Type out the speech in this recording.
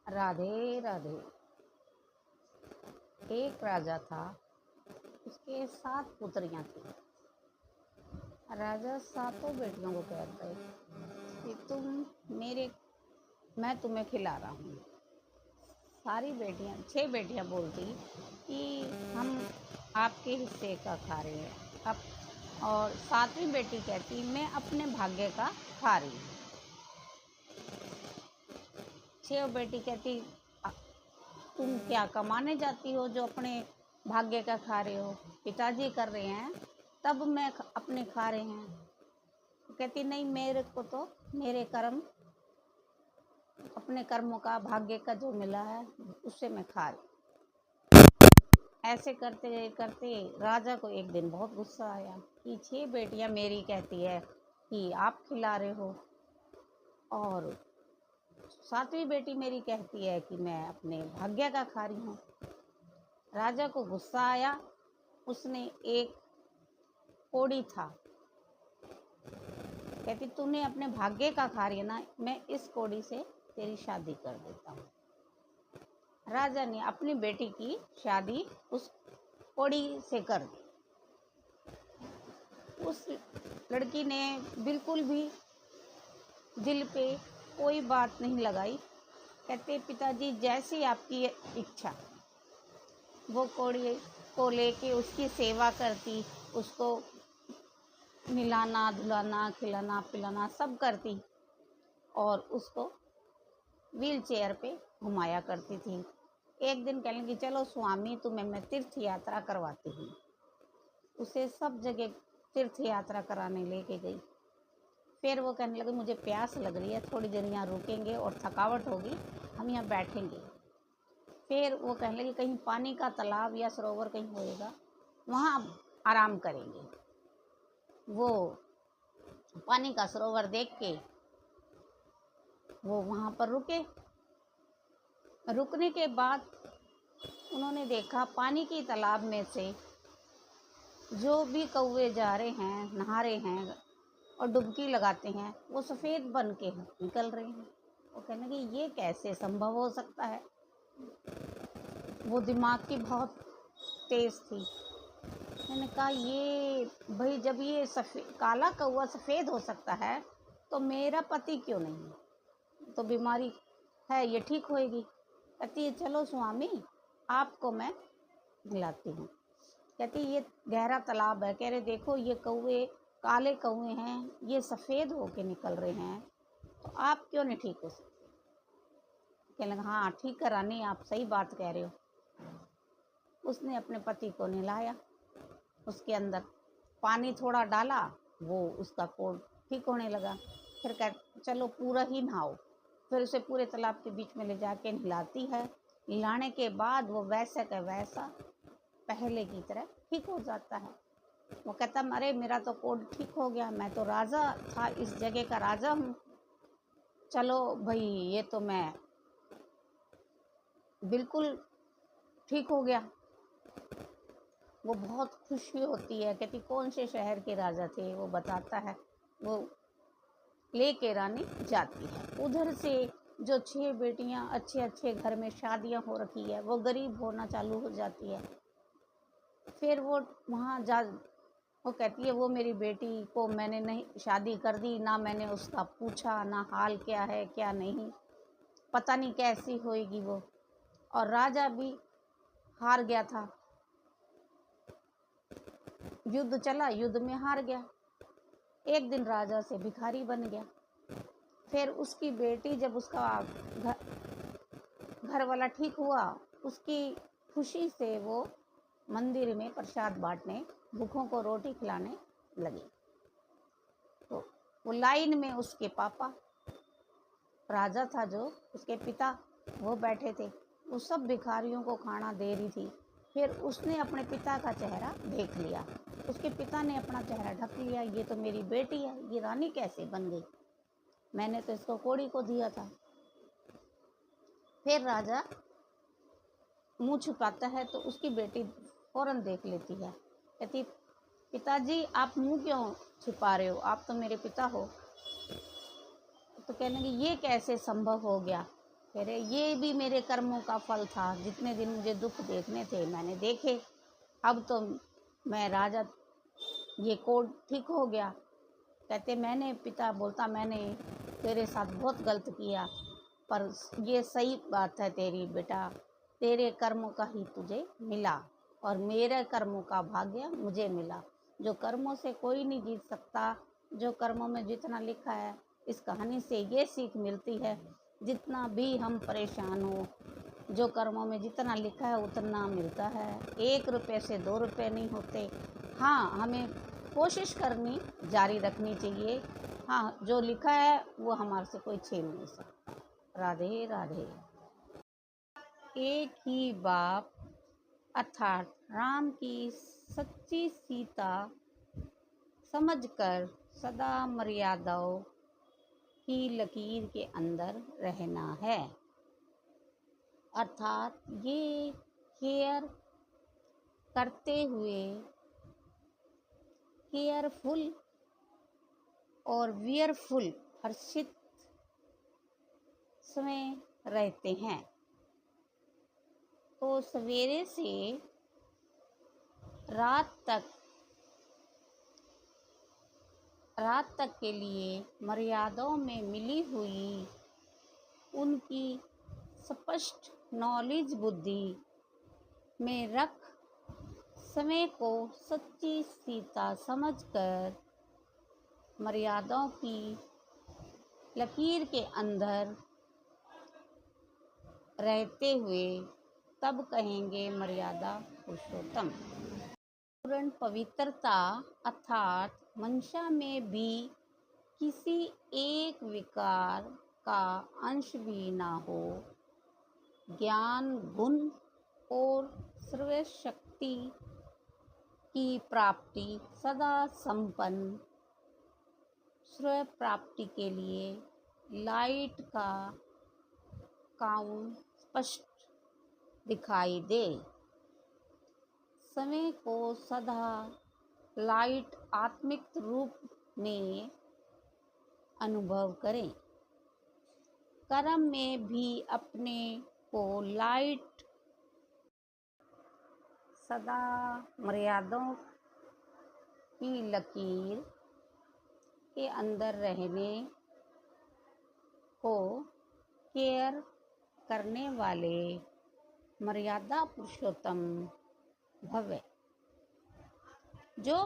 राधे राधे। एक राजा था, उसके 7 पुत्रियां थी। राजा सातों बेटियों को कहता है कि मैं तुम्हें खिला रहा हूँ। सारी बेटियां 6 बेटियां बोलती कि हम आपके हिस्से का खा रहे हैं अब, और 7वीं बेटी कहती मैं अपने भाग्य का खा रही हूँ। 6 बेटी कहती तुम क्या कमाने जाती हो जो अपने भाग्य का खा रहे हो? पिताजी कर रहे हैं तब मैं अपने खा रहे हैं। कहती नहीं, मेरे को तो मेरे कर्म, अपने कर्मों का, भाग्य का जो मिला है उससे मैं खा रही। ऐसे करते करते राजा को एक दिन बहुत गुस्सा आया कि 6 बेटियां मेरी कहती है कि आप खिला रहे हो, और 7वीं बेटी मेरी कहती है कि मैं अपने भाग्य का खा रही हूँ। राजा को गुस्सा आया। उसने एक कोड़ी था, कहती तूने अपने भाग्य का खा रही है ना, मैं इस कोड़ी से तेरी शादी कर देता हूँ। राजा ने अपनी बेटी की शादी उस कोड़ी से कर दी। उस लड़की ने बिल्कुल भी दिल पे कोई बात नहीं लगाई। कहते पिताजी जैसी आपकी इच्छा। वो कोड़ी को लेके उसकी सेवा करती, उसको मिलाना धुलाना खिलाना पिलाना सब करती, और उसको व्हील चेयर पे घुमाया करती थी। एक दिन कहने लगी चलो स्वामी तुम्हें मैं तीर्थ यात्रा करवाती हूँ। उसे सब जगह तीर्थ यात्रा कराने लेके गई। फिर वो कहने लगे मुझे प्यास लग रही है, थोड़ी देर यहाँ रुकेंगे और थकावट होगी, हम यहाँ बैठेंगे। फिर वो कहने लगे कहीं पानी का तालाब या सरोवर कहीं होएगा, वहाँ आराम करेंगे। वो पानी का सरोवर देख के वो वहाँ पर रुके। रुकने के बाद उन्होंने देखा पानी की तालाब में से जो भी कौवे जा रहे हैं, नहा रहे हैं और डुबकी लगाते हैं, वो सफ़ेद बन के निकल रहे हैं। वो कहने लगे ये कैसे संभव हो सकता है? वो दिमाग की बहुत तेज थी। मैंने कहा ये भाई जब ये सफ़ेद काला कौवा सफ़ेद हो सकता है तो मेरा पति क्यों नहीं? तो बीमारी है ये ठीक होएगी। कहती है चलो स्वामी आपको मैं दिलाती हूँ। कहती ये गहरा तालाब है। कह रहे देखो ये कौवे काले कौवे हैं, ये सफ़ेद होके निकल रहे हैं, तो आप क्यों नहीं ठीक हो सकते? कहने लगा हाँ ठीक है रानी, आप सही बात कह रहे हो। उसने अपने पति को नहलाया, उसके अंदर पानी थोड़ा डाला, वो उसका कोढ़ ठीक होने लगा। फिर कह चलो पूरा ही नहाओ। फिर उसे पूरे तालाब के बीच में ले जाके नहलाती है। नहलाने के बाद वो वैसा का वैसा पहले की तरह ठीक हो जाता है। वो कहता अरे मेरा तो कोढ़ ठीक हो गया, मैं तो राजा था, इस जगह का राजा हूँ, चलो भाई ये तो मैं बिल्कुल ठीक हो गया। वो बहुत खुशी होती है। कहती कौन से शहर के राजा थे? वो बताता है। वो लेके रानी जाती है। उधर से जो 6 बेटियां अच्छे अच्छे घर में शादियां हो रखी है, वो गरीब होना चालू हो जाती है। फिर वो वहाँ जा वो कहती है वो मेरी बेटी को मैंने नहीं शादी कर दी, ना मैंने उसका पूछा, ना हाल क्या है क्या नहीं, पता नहीं कैसी होएगी वो। और राजा भी हार गया था, युद्ध चला, युद्ध में हार गया। एक दिन राजा से भिखारी बन गया। फिर उसकी बेटी जब उसका घर वाला ठीक हुआ, उसकी खुशी से वो मंदिर में प्रसाद बांटने, भूखों को रोटी खिलाने लगी। तो वो लाइन में उसके पापा, राजा था जो उसके पिता, वो बैठे थे। वो सब भिखारियों को खाना दे रही थी। फिर उसने अपने पिता का चेहरा देख लिया। उसके पिता ने अपना चेहरा ढक लिया, ये तो मेरी बेटी है, ये रानी कैसे बन गई? मैंने तो इसको कोड़ी को दिया था। फिर राजा मुंह छुपाता है तो उसकी बेटी फौरन देख लेती है। कहती पिताजी आप मुंह क्यों छुपा रहे हो? आप तो मेरे पिता हो। तो कहने लगी ये कैसे संभव हो गया? कह रहे ये भी मेरे कर्मों का फल था, जितने दिन मुझे दुख देखने थे मैंने देखे, अब तो मैं राजा, ये कोड ठीक हो गया। कहते मैंने, पिता बोलता मैंने तेरे साथ बहुत गलत किया, पर ये सही बात है तेरी बेटा, तेरे कर्मों का ही तुझे मिला और मेरे कर्मों का भाग्य मुझे मिला। जो कर्मों से कोई नहीं जीत सकता, जो कर्मों में जितना लिखा है, इस कहानी से ये सीख मिलती है, जितना भी हम परेशान हो, जो कर्मों में जितना लिखा है उतना मिलता है। 1 रुपये से 2 रुपये नहीं होते। हाँ, हमें कोशिश करनी जारी रखनी चाहिए। हाँ, जो लिखा है वो हमारे से कोई छीन नहीं सकता। राधे राधे। एक ही बाप अर्थात राम की सच्ची सीता समझकर सदा मर्यादाओं की लकीर के अंदर रहना है। अर्थात ये केयर करते हुए केयरफुल और वियरफुल हर्षित समय रहते हैं। तो सवेरे से रात तक के लिए मर्यादाओं में मिली हुई उनकी स्पष्ट नॉलेज बुद्धि में रख समय को सच्ची सीता समझकर मर्यादाओं की लकीर के अंदर रहते हुए तब कहेंगे मर्यादा पुरुषोत्तम। पूर्ण पवित्रता अर्थात मंशा में भी किसी एक विकार का अंश भी ना हो, ज्ञान गुण और सर्वशक्ति की प्राप्ति सदा संपन्न, स्व प्राप्ति के लिए लाइट का काउंट स्पष्ट दिखाई दे। समय को सदा लाइट आत्मिक रूप में अनुभव करें। कर्म में भी अपने को लाइट सदा मर्यादाओं की लकीर के अंदर रहने को केयर करने वाले मर्यादा पुरुषोत्तम भव। जो